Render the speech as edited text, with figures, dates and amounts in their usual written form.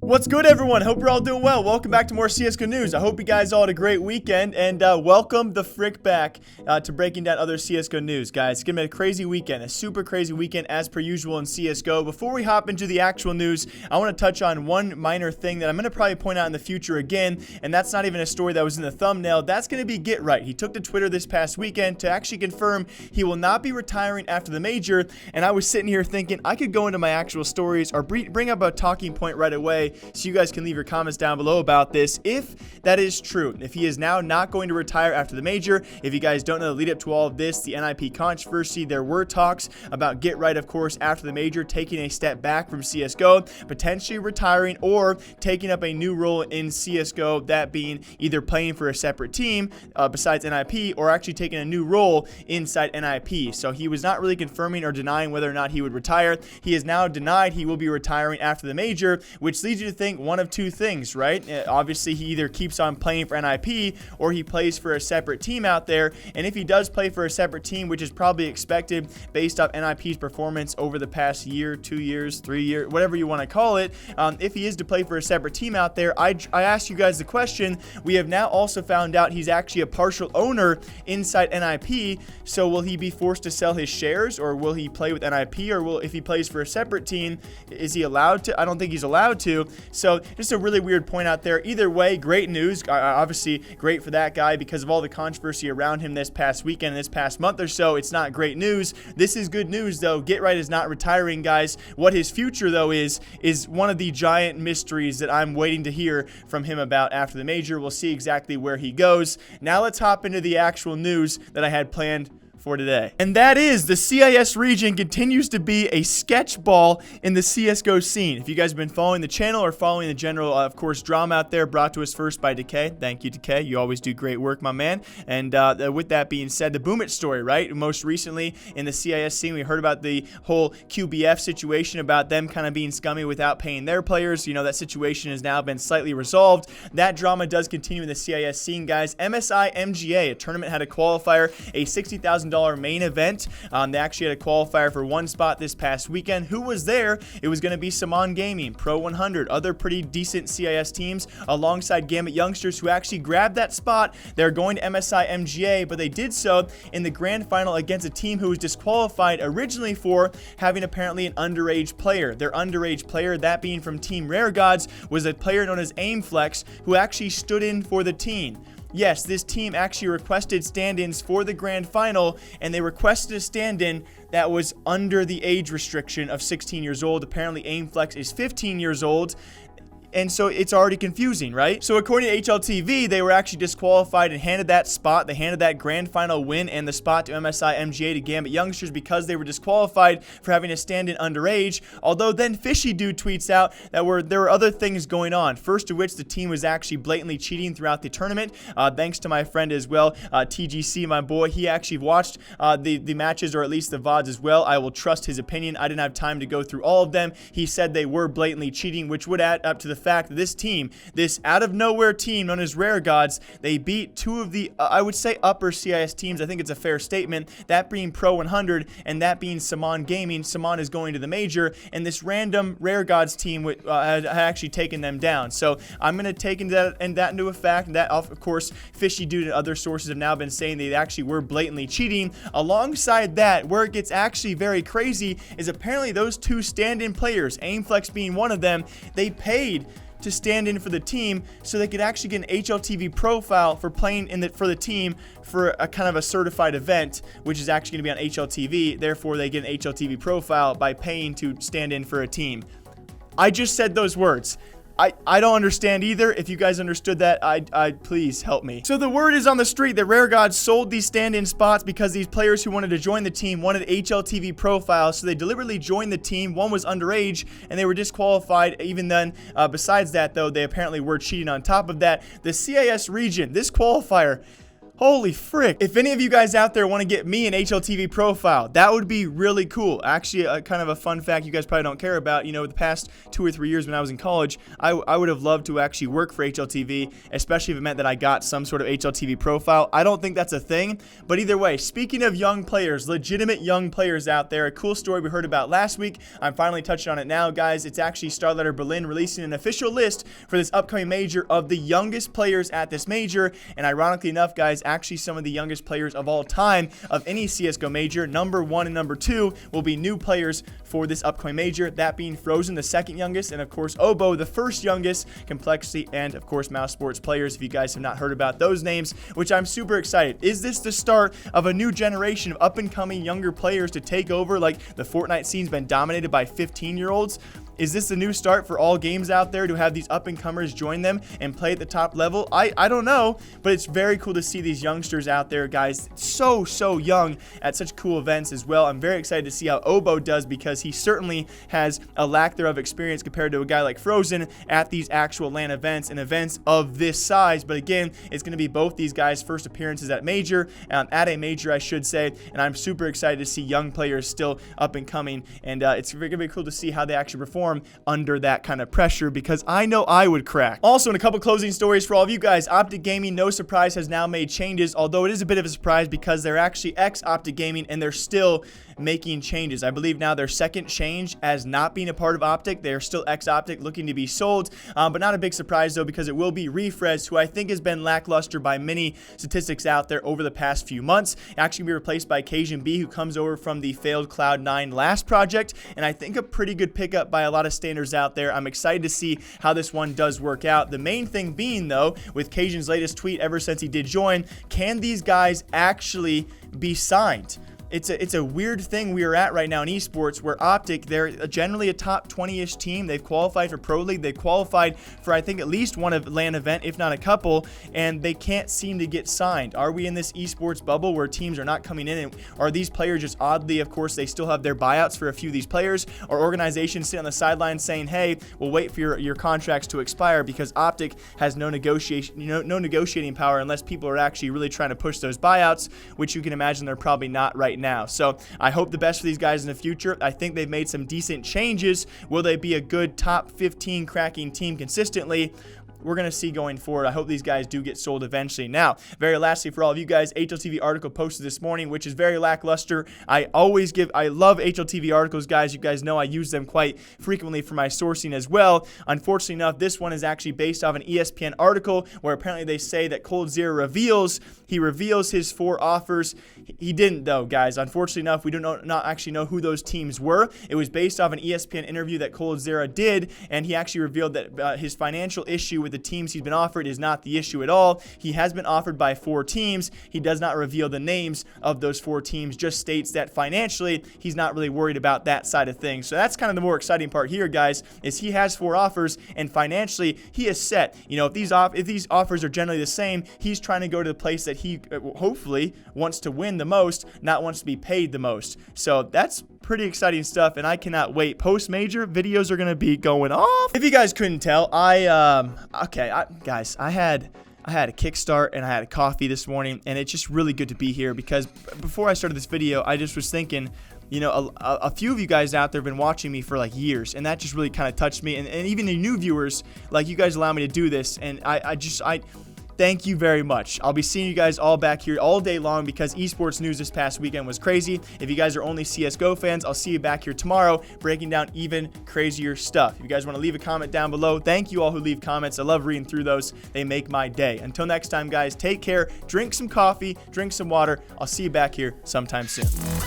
What's good, everyone? Hope you're all doing well. Welcome back to more CSGO news. I hope you guys all had a great weekend, and welcome the frick back to breaking down other CSGO news, guys. It's gonna be a crazy weekend, a super crazy weekend as per usual in CSGO. Before we hop into the actual news, I want to touch on one minor thing that I'm gonna probably point out in the future again, and that's not even a story that was in the thumbnail. That's gonna be Get Right. He took to Twitter this past weekend to actually confirm he will not be retiring after the major, and I was sitting here thinking I could go into my actual stories or bring up a talking point right away, so you guys can leave your comments down below about this if that is true. If he is now not going to retire after the major. If you guys don't know the lead up to all of this, the NIP controversy, there were talks about Get Right, of course, after the major, taking a step back from CSGO, potentially retiring or taking up a new role in CSGO, that being either playing for a separate team besides NIP or actually taking a new role inside NIP. So he was not really confirming or denying whether or not he would retire. He has now denied he will be retiring after the major, which leads you to think one of two things, right? Obviously, he either keeps on playing for NIP or he plays for a separate team out there. And if he does play for a separate team, which is probably expected based off NIP's performance over the past year, 2 years, 3 years, whatever you want to call it, if he is to play for a separate team out there, I asked you guys the question. We have now also found out he's actually a partial owner inside NIP. So will he be forced to sell his shares, or will he play with NIP, or if he plays for a separate team, is he allowed to? I don't think he's allowed to. So just a really weird point out there. Either way, great news. Obviously, great for that guy because of all the controversy around him this past weekend, this past month or so. It's not great news. This is good news, though. Get Right is not retiring, guys. What his future, though, is one of the giant mysteries that I'm waiting to hear from him about after the major. We'll see exactly where he goes. Now let's hop into the actual news that I had planned for today. And that is the CIS region continues to be a sketch ball in the CSGO scene. If you guys have been following the channel or following the general, of course, drama out there brought to us first by Decay. Thank you, Decay. You always do great work, my man. And with that being said, the Boomit story, right? Most recently in the CIS scene, we heard about the whole QBF situation, about them kind of being scummy without paying their players. You know, that situation has now been slightly resolved. That drama does continue in the CIS scene, guys. MSI MGA, a tournament, had a qualifier, a $60,000 main event. They actually had a qualifier for one spot this past weekend. Who was there? It was going to be Saman Gaming, Pro 100, other pretty decent CIS teams alongside Gambit Youngsters, who actually grabbed that spot. They're going to MSI MGA, but they did so in the grand final against a team who was disqualified originally for having apparently an underage player. Their underage player, that being from Team Rare Gods, was a player known as Aimflex, who actually stood in for the team. Yes, this team actually requested stand-ins for the grand final, and they requested a stand-in that was under the age restriction of 16 years old. Apparently, Aimflex is 15 years old. And so it's already confusing, right? So according to HLTV, they were actually disqualified and handed that spot. They handed that grand final win and the spot to MSI MGA to Gambit Youngsters because they were disqualified for having a stand-in underage. Although then Fishy Dude tweets out that there were other things going on. First of which, the team was actually blatantly cheating throughout the tournament. Thanks to my friend as well, TGC, my boy. He actually watched the matches, or at least the VODs as well. I will trust his opinion. I didn't have time to go through all of them. He said they were blatantly cheating, which would add up to the fact that this team, this out-of-nowhere team known as Rare Gods, they beat two of the, I would say, upper CIS teams. I think it's a fair statement, that being Pro 100 and that being Saman Gaming. Saman is going to the major, and this random Rare Gods team had actually taken them down. So I'm going to take that into effect, and that, of course, Fishy Dude and other sources have now been saying they actually were blatantly cheating. Alongside that, where it gets actually very crazy is apparently those two stand-in players, Aimflex being one of them, they paid to stand in for the team so they could actually get an HLTV profile for playing for the team for a kind of a certified event, which is actually going to be on HLTV. Therefore, they get an HLTV profile by paying to stand in for a team. I just said those words. I don't understand either. If you guys understood that, please help me. So the word is on the street that Rare Gods sold these stand-in spots because these players who wanted to join the team wanted HLTV profiles, so they deliberately joined the team. One was underage, and they were disqualified. Even then, besides that, though, they apparently were cheating on top of that. The CIS region, this qualifier, Holy frick. If any of you guys out there want to get me an HLTV profile, that would be really cool. Actually, kind of a fun fact you guys probably don't care about. You know, the past 2 or 3 years when I was in college, I would have loved to actually work for HLTV, especially if it meant that I got some sort of HLTV profile. I don't think that's a thing, but either way, speaking of young players, legitimate young players out there, a cool story we heard about last week. I'm finally touching on it now, guys. It's actually Starletter Berlin releasing an official list for this upcoming major of the youngest players at this major, and ironically enough, guys, actually some of the youngest players of all time of any CSGO major. Number 1 and number 2 will be new players for this upcoming major, that being Frozen, the second youngest, and of course Obo, the first youngest, Complexity, and of course Mouse Sports players, if you guys have not heard about those names, which I'm super excited. Is this the start of a new generation of up-and-coming younger players to take over? Like, the Fortnite scene's been dominated by 15-year-olds. Is this a new start for all games out there to have these up-and-comers join them and play at the top level? I don't know, but it's very cool to see these youngsters out there, guys, so young at such cool events as well. I'm very excited to see how Obo does because he certainly has a lack thereof experience compared to a guy like Frozen at these actual LAN events and events of this size. But again, it's going to be both these guys' first appearances at a major, I should say, and I'm super excited to see young players still up and coming, and it's going to be cool to see how they actually perform under that kind of pressure, because I know I would crack. Also, in a couple closing stories for all of you guys, OpTic Gaming, no surprise, has now made changes, although it is a bit of a surprise because they're actually ex-OpTic Gaming and they're still making changes. I believe now their second change as not being a part of OpTic. They are still ex-OpTic, looking to be sold, but not a big surprise though, because it will be Refrezh, who I think has been lackluster by many statistics out there over the past few months. Actually be replaced by Cajunb, who comes over from the failed Cloud9 last project, and I think a pretty good pickup by a lot of standards out there. I'm excited to see how this one does work out. The main thing being though, with Cajun's latest tweet ever since he did join, can these guys actually be signed? It's a weird thing we are at right now in esports, where OpTic, they're generally a top 20-ish team. They've qualified for Pro League. They've qualified for, I think, at least one LAN event, if not a couple, and they can't seem to get signed. Are we in this esports bubble where teams are not coming in, and are these players just oddly, of course, they still have their buyouts for a few of these players, or organizations sitting on the sidelines saying, hey, we'll wait for your contracts to expire because OpTic has no negotiating power unless people are actually really trying to push those buyouts, which you can imagine they're probably not right now. So I hope the best for these guys in the future. I think they've made some decent changes. Will they be a good top 15 cracking team consistently? We're going to see going forward. I hope these guys do get sold eventually. Now, very lastly, for all of you guys, HLTV article posted this morning, which is very lackluster. I love HLTV articles, guys. You guys know I use them quite frequently for my sourcing as well. Unfortunately enough, this one is actually based off an ESPN article where apparently they say that Coldzera reveals his 4 offers. He didn't though, guys. Unfortunately enough, we do not actually know who those teams were. It was based off an ESPN interview that Coldzera did, and he actually revealed that his financial issue with the teams he's been offered is not the issue at all. He has been offered by 4 teams. He does not reveal the names of those 4 teams, just states that financially he's not really worried about that side of things. So that's kind of the more exciting part here, guys, is he has 4 offers, and financially he is set. You know, if these offers are generally the same, he's trying to go to the place that he hopefully wants to win the most, not wants to be paid the most. So that's pretty exciting stuff, and I cannot wait. Post-major videos are going to be going off. If you guys couldn't tell, guys, I had a kickstart and I had a coffee this morning, and it's just really good to be here because before I started this video, I just was thinking, you know, a few of you guys out there have been watching me for like years, and that just really kind of touched me, and even the new viewers, like, you guys allow me to do this, and I thank you very much. I'll be seeing you guys all back here all day long because esports news this past weekend was crazy. If you guys are only CSGO fans, I'll see you back here tomorrow breaking down even crazier stuff. If you guys want to leave a comment down below, thank you all who leave comments. I love reading through those. They make my day. Until next time, guys, take care. Drink some coffee, drink some water. I'll see you back here sometime soon.